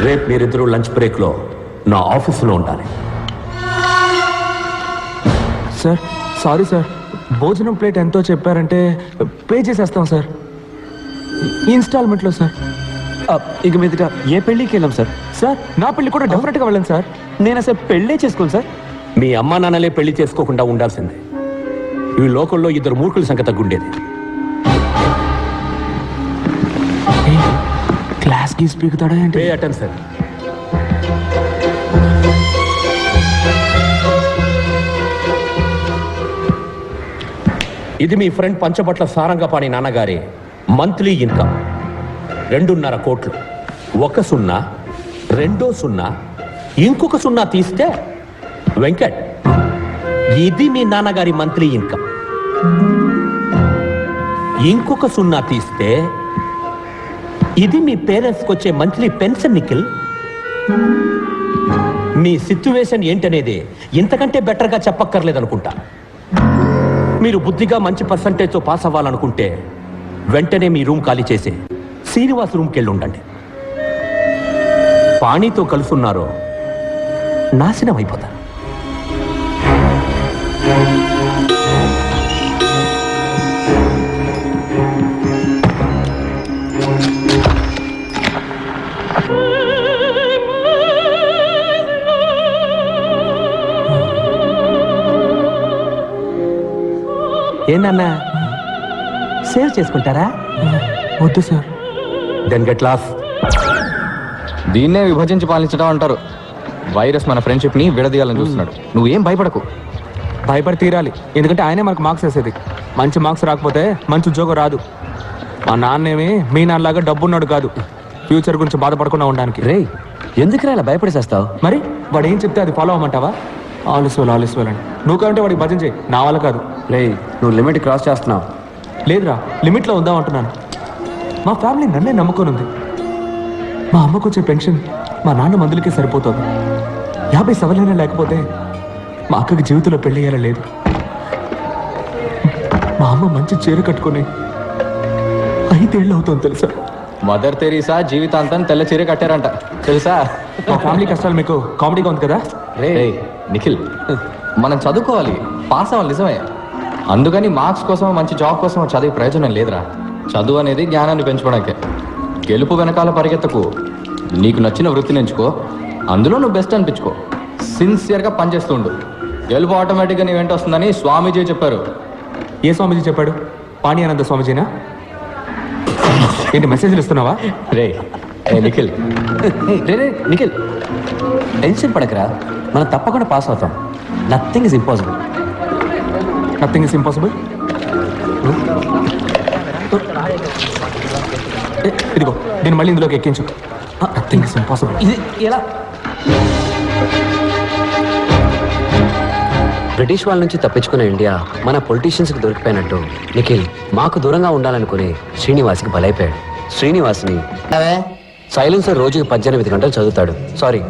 రేపు మీరిద్దరూ లంచ్ బ్రేక్లో నా ఆఫీసులో ఉండాలి. సార్ సారీ సార్, భోజనం ప్లేట్ ఎంతో చెప్పారంటే పే చేసేస్తాం సార్, ఇన్స్టాల్మెంట్లో సార్. ఇక మీదట ఏ పెళ్ళికి వెళ్ళాం సార్? సార్ నా పెళ్ళి కూడా డెఫినెట్గా వెళ్ళండి సార్. నేను అసలు పెళ్ళే చేసుకోను సార్. మీ అమ్మా నాన్నలే పెళ్లి చేసుకోకుండా ఉండాల్సిందే. ఈ లోకల్లో ఇద్దరు మూర్ఖుల సంఖ్య తగ్గుండేది. క్లాస్ గీస్ పీకుతాడా ఏంటి? Pay attention. ఇది మీ ఫ్రెండ్ పంచబట్ల సారంగపాణి నాన్నగారి మంత్లీ ఇన్కమ్ 2.5 కోట్లు. 1 సున్నా, 2 సున్నా, ఇంకొక సున్నా తీస్తే వెంకట్, ఇది మీ నాన్నగారి మంత్లీ ఇన్కమ్. ఇంకొక సున్నా తీస్తే ఇది మీ పేరెంట్స్కి వచ్చే మంత్లీ పెన్షన్. నిఖిల్, మీ సిచ్యువేషన్ ఏంటనేది ఇంతకంటే బెటర్గా చెప్పక్కర్లేదనుకుంటా. మీరు బుద్ధిగా మంచి పర్సంటేజ్తో పాస్ అవ్వాలనుకుంటే వెంటనే మీ రూమ్ ఖాళీ చేసి శ్రీనివాస్ రూమ్కి వెళ్ళి ఉండండి. పాణితో కలుసున్నారో నాశనం అయిపోతారు. ఏంటన్నా సేవ్ చేసుకుంటారా? వద్దు సార్. Then get lost. దీన్నే విభజించి పాలించడం అంటారు. వైరస్ మన ఫ్రెండ్షిప్ని విడదీయాలని చూస్తున్నాడు. నువ్వేం భయపడకు. భయపడి తీరాలి, ఎందుకంటే ఆయనే మనకు మార్క్స్ వేసేది. మంచి మార్క్స్ రాకపోతే మంచి ఉద్యోగం రాదు. మా నాన్నేమి మీ నాన్నలాగా డబ్బున్నాడు కాదు, ఫ్యూచర్ గురించి బాధపడకుండా ఉండడానికి. రే, ఎందుకు ఇలా భయపడేసేస్తావు? మరి వాడు ఏం చెప్తే అది ఫాలో అవ్వమంటావా? ఆలిస్ వెల్ అని. నువ్వు కావంటే వాడికి భజన చేయి, నా వల్ల కాదు. రే, నువ్వు లిమిట్ క్రాస్ చేస్తున్నావు. లేదురా, లిమిట్లో ఉందాం అంటున్నాను. మా ఫ్యామిలీ నన్నే నమ్ముకొని ఉంది. మా అమ్మకు వచ్చే పెన్షన్ మా నాన్న మందులకే సరిపోతుంది. 50 సవలైనా లేకపోతే మా అక్కకి జీవితంలో పెళ్లి అయ్యేలా లేదు. మా అమ్మ మంచి చీర కట్టుకొని 5 ఏళ్ళు అవుతుంది తెలుసా? మదర్ తెరీసా జీవితాంతం తెల్ల చీర కట్టారంట తెలుసా? మా ఫ్యామిలీ కష్టాలు మీకు కామెడీగా ఉంది కదా? రే నిఖిల్, మనం చదువుకోవాలి, పాస్ అవ్వాలి నిజమే. అందుకని మార్క్స్ కోసం మంచి జాబ్ కోసం చదివే ప్రయోజనం లేదురా. చదువు అనేది జ్ఞానాన్ని పెంచుకోవడానికే. గెలుపు వెనకాల పరిగెత్తకు. నీకు నచ్చిన వృత్తిని ఎంచుకో, అందులో నువ్వు బెస్ట్ అనిపించుకో. సిన్సియర్గా పనిచేస్తూ ఉండు. గెలుపు ఆటోమేటిక్గా నీ వెంట వస్తుందని స్వామీజీ చెప్పారు. ఏ స్వామీజీ చెప్పాడు? పాణియానంద స్వామీజీనా? ఏంటి మెసేజ్లు ఇస్తున్నావా? రే నిఖిల్, రే నిఖిల్, టెన్షన్ పడకరా, మనం తప్పకుండా పాస్ అవుతాం. Nothing is impossible. Nothing is impossible. ఇదిగో నేను మళ్ళీ ఇందులోకి ఎక్కించు. Nothing is impossible. ఇది ఎలా? బ్రిటిష్ వాళ్ళ నుంచి తప్పించుకున్న ఇండియా మన పొలిటీషియన్స్కి దొరికిపోయినట్టు నిఖిల్ మాకు దూరంగా ఉండాలనుకుని శ్రీనివాస్కి బలైపోయాడు. శ్రీనివాస్ని సైలెన్సర్ రోజుకి 18 గంటలు చదువుతాడు,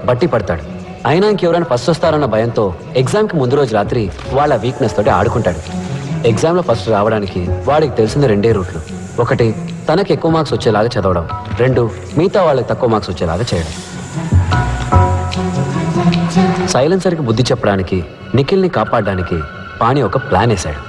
బట్టి పడతాడు. అయినా ఇంకెవరైనా ఫస్ట్ వస్తారన్న భయంతో ఎగ్జామ్కి ముందు రోజు రాత్రి వాళ్ళ వీక్నెస్ తోటి ఆడుకుంటాడు. ఎగ్జామ్లో ఫస్ట్ రావడానికి వాడికి తెలిసిన 2 రూట్లు. 1, తనకి ఎక్కువ మార్క్స్ వచ్చేలాగా చదవడం. 2, మిగతా వాళ్ళకి తక్కువ మార్క్స్ వచ్చేలాగా చేయడం. సైలెన్సర్కి బుద్ధి చెప్పడానికి, నిఖిల్ని కాపాడడానికి పాణి ఒక ప్లాన్ వేశాడు.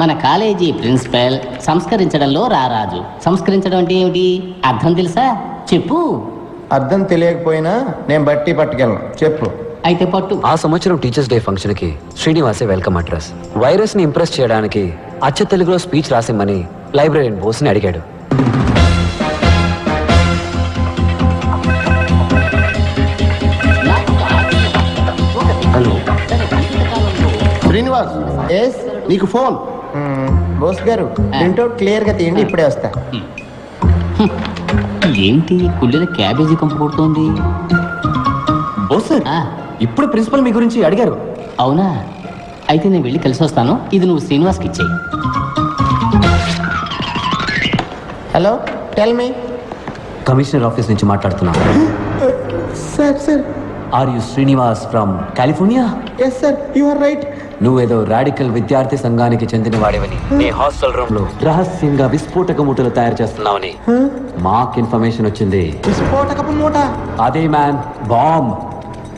మన కాలేజీ ప్రిన్సిపల్ సంస్కరించడంలో రారాజు. సంస్కరించడం అంటే ఏమిటి? అర్థం తెలుసా? చెప్పు. అర్థం తెలియకపోయినా నేను బట్టి పట్టుకెళ్ళను, చెప్పు. అయితే పట్టు. ఆ సంవత్సరం టీచర్స్ డే ఫంక్షన్ కి శ్రీనివాసే వెల్కమ్ అడ్రస్. వైరస్ ని ఇంప్రెస్ చేయడానికి అచ్చ తెలుగులో స్పీచ్ రాసిమ్మని లైబ్రరీయన్ బోస్ని అడిగాడు. హలో శ్రీనివాస్, ఎస్ నీకు ఫోన్. బోస్ గారు, ప్రింట్అవుట్ క్లియర్ గా తీయండి, ఇప్పుడే వస్తా. ఏంటి కుళ్ళిన క్యాబేజీ కంపు కొడుతోంది? బోస్ సార్, ఇప్పుడు ప్రిన్సిపల్ మీ గురించి అడిగారు. అవునా? అయితే నేను వెళ్ళి కలిసి వస్తాను. ఇది నువ్వు శ్రీనివాస్కి ఇచ్చేయి. Hello, tell me. Commissioner office నుంచి మాట్లాడుతున్నా. Sir are you Srinivas from California? Yes sir, you are right. నువ్వేదో రాడికల్ విద్యార్థి సంఘానికి చెందిన వాడివని నీ హాస్టల్ రూమ్ లో రహస్యంగా విస్ఫోటక మూటలు తయారు చేస్తున్నావని మాకు ఇన్ఫర్మేషన్ వచ్చింది. విస్ఫోటకపు మూట. అదే మ్యాన్, బాంబ్.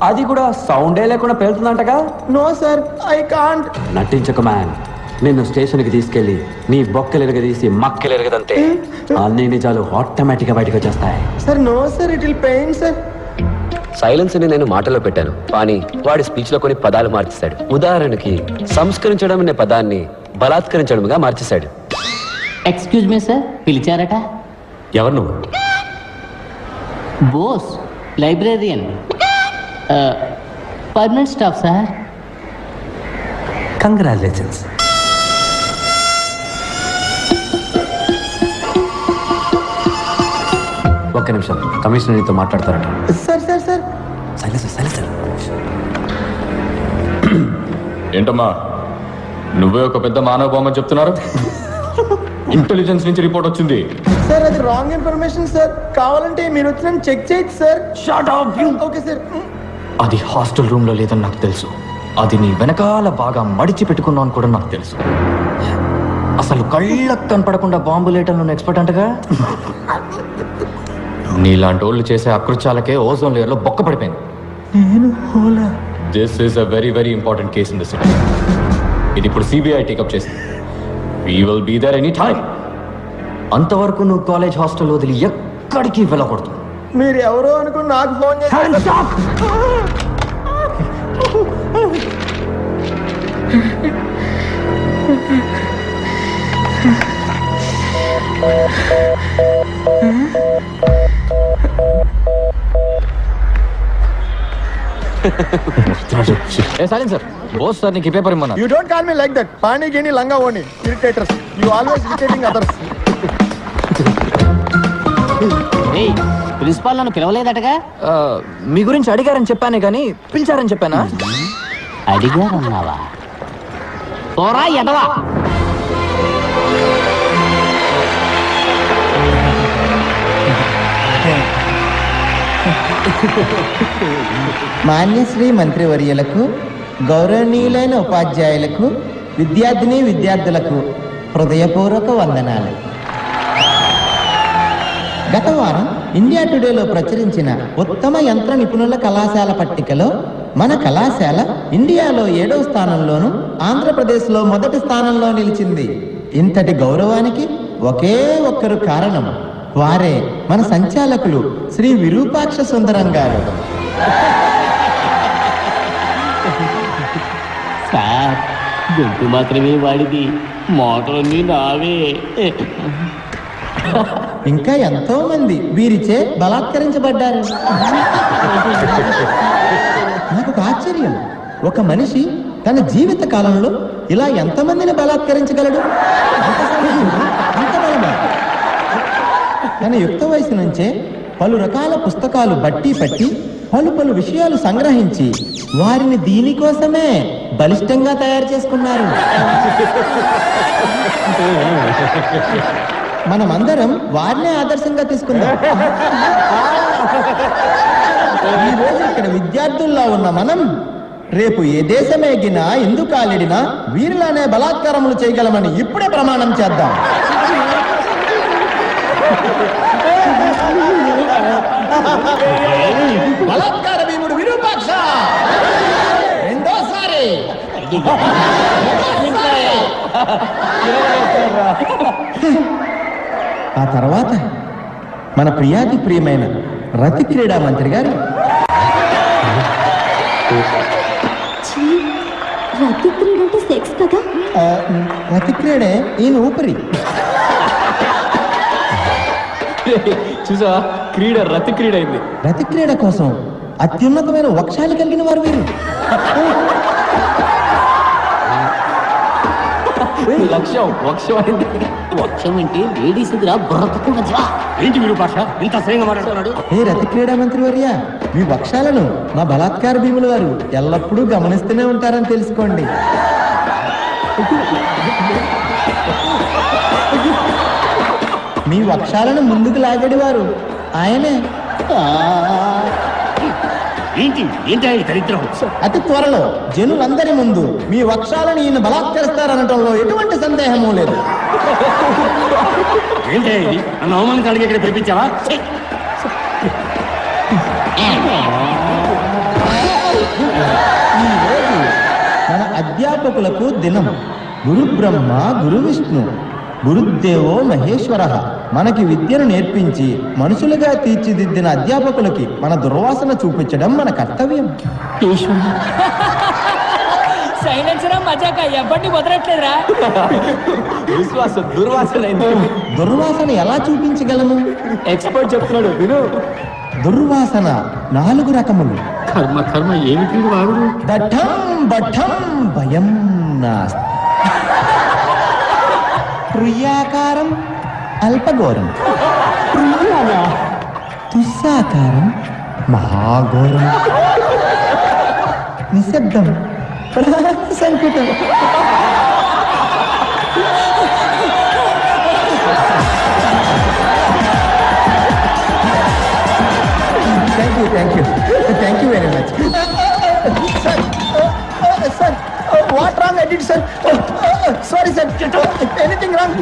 అది కూడా సౌండే లేకుండా పేలుతుందంటగా. No sir, I can't. నటించక మ్యాన్. నిన్ను స్టేషన్కి తీసుకెళ్లి నీ బొక్కలు ఎరగదీసి మక్కలు ఎరగదంతే అన్ని నిజాలు ఆటోమేటిక్ గా బయటకు వచ్చేస్తాయి. Sir no sir, it will pain sir. Silence ని నేను మాటలో పెట్టాను, కానీ వాడి స్పీచ్ లో కొన్ని పదాలు మార్చేశాడు. ఉదాహరణకి సంస్కరించడం అనే పదాన్ని బలాత్కరించడంగా మార్చేశాడు. ఎక్స్క్యూజ్ మీ సార్, పిలిచారట? ఎవరు నువ్వు? Bose, librarian, permanent staff sir. Congratulations. ఒక్క నిమిషం, కమిషనర్ నీతో మాట్లాడతారట. Sir sir sir. సైలెన్స్. ఏంటమ్మా నువ్వే ఒక పెద్ద మానవ బొమ్మ చెప్తున్నారు? ఇంటెలిజెన్స్ నుంచి రిపోర్ట్ వచ్చింది. సార్ అది రాంగ్ ఇన్ఫర్మేషన్ సార్. కావాలంటే మీరు వచ్చిన చెక్ చేయొచ్చు sir. Shut up you. Okay sir. అది హాస్టల్ రూమ్ లో లేదని నాకు తెలుసు. అది నీ వెనకాల బాగా మడిచి పెట్టుకున్నావు అని కూడా నాకు తెలుసు. అసలు కళ్ళకు కనపడకుండా బాంబు లేటర్లు ఎక్స్పర్ట్ అంటగా. నీలాంటి వాళ్ళు చేసే అకృత్యాలకే ఓజోన్ లేయర్ లో బొక్క పడిపోయింది. This is a very very important case in the city. ఇది ఇప్పుడు సిబిఐ టేకప్ చేసింది. We will be there any time. అంతవరకు నువ్వు కాలేజ్ హాస్టల్ వదిలి ఎక్కడికి వెళ్ళకూడదు. మీరు ఎవరో అనుకుని నాకు ఫోన్ చేశారు. సార్ బోస్ సార్ నీకు ఈ paper ఇమ్మన్నా. You don't call me like that. Pani geni langa oni. Irritators. You always irritating others. ఏయ్, ప్రిన్సిపాల్ నన్ను పిలవలేదటగా? మీ గురించి అడిగారని చెప్పానే కానీ పిలిచారని చెప్పానా? అడిగారన్నావా? పోరా ఎదవా. మాన్యశ్రీ మంత్రివర్యులకు, గౌరవనీయులైన ఉపాధ్యాయులకు, విద్యార్థిని విద్యార్థులకు హృదయపూర్వక వందనాలు. గత వారం ఇండియా టుడేలో ప్రచురించిన ఉత్తమ యంత్ర నిపుణుల కళాశాల పట్టికలో మన కళాశాల ఇండియాలో 7వ స్థానంలోను, ఆంధ్రప్రదేశ్లో మొదటి స్థానంలో నిలిచింది. ఇంతటి గౌరవానికి ఒకే ఒక్కరు కారణం. వారే మన సంచాలకులు శ్రీ విరూపాక్ష సుందరం గారు. సార్, గొంతు మాత్రమే వాడిది, మోటార్ని నావే. ఇంకా ఎంతో మంది వీరిచే బలాత్కరించబడ్డారు. నాకు ఒక ఆశ్చర్యం, ఒక మనిషి తన జీవిత కాలంలో ఇలా ఎంతమందిని బలాత్కరించగలడు? అంత బలమా? తన యుక్త వయసు నుంచే పలు రకాల పుస్తకాలు బట్టి పట్టి పలు విషయాలు సంగ్రహించి వారిని దీనికోసమే బలిష్టంగా తయారు చేసుకున్నారు. మనమందరం వారినే ఆదర్శంగా తీసుకుందాం. ఈ రోజు ఇక్కడ విద్యార్థుల్లో ఉన్న మనం రేపు ఏ దేశమేగినా ఎందుకు కాలిడినా వీరిలానే బలాత్కారములు చేయగలమని ఇప్పుడే ప్రమాణం చేద్దాం. బలాత్కార భీముడు విరూపాక్ష రెండోసారి. ఆ తర్వాత మన ప్రియాతి ప్రియమైన రతి క్రీడా మంత్రి గారు. రతి క్రీడ అంటే సెక్స్ కదా? రతి క్రీడే ఈయన ఊపిరి. చూసా, క్రీడ రతి క్రీడ అయింది. రతి క్రీడ కోసం అత్యున్నతమైన వక్షాలు కలిగిన వారు వీరు. వక్షం అంటే లేడీస్ ఎదురా బుర్రతక్కువ. ఏంటి మీరు భాష ఇంత అసహ్యంగా మాట్లాడుతున్నాడు? ఏ రతి క్రీడా మంత్రి వర్య, మీ వక్షాలను మా బలాత్కార భీముల వారు ఎల్లప్పుడూ గమనిస్తూనే ఉంటారని తెలుసుకోండి. మీ వక్షాలను ముందుకు లాగడి వారు ఆయనే. ఏంటి ఏంటి ఈ దరిద్రం? అతి త్వరలో జనులందరి ముందు మీ వక్షాలను ఈయన బలాత్కరిస్తారనటంలో ఎటువంటి సందేహమూ లేదు. ఏంటి ఇది? నన్ను అవమానం కలిగి ఇక్కడ పిలిపించావా? ఛీ! ఈ రోజు మన అధ్యాపకులకు దినం. గురు బ్రహ్మ గురు విష్ణు గురుదేవో మహేశ్వర. మనకి విద్యను నేర్పించి మనుషులుగా తీర్చిదిద్దిన అధ్యాపకులకి మన దుర్వాసన చూపించడం మన కర్తవ్యం. సైలెన్సరా మజాక ఎవ్వడిని వదలట్లేదురా. దుర్వాసన ఎలా చూపించగలము? ఎక్స్పర్ట్ చెప్తున్నాడు విను. దుర్వాసన 4 రకములు. కర్మ కర్మ ఏమిటి వాడు? దఠం బఠం భయం నాస్తి. ప్రియాకారం అల్పఘోరం, తుస్సాకారం మహాఘోరం, నిశ్శబ్దం సంకుటం. Thank you very much sir. Sir what wrong I did sir? Sorry sir, anything wrong?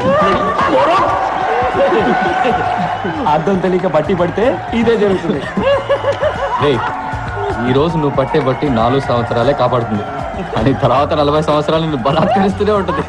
అర్థం తెలియక బట్టి పడితే ఇదే జరుగుతుంది. ఈ రోజు నువ్వు పట్టే బట్టి 4 సంవత్సరాలే కాపాడుతుంది, అని తర్వాత 40 సంవత్సరాలు నువ్వు బలాత్కరిస్తూనే ఉంటుంది.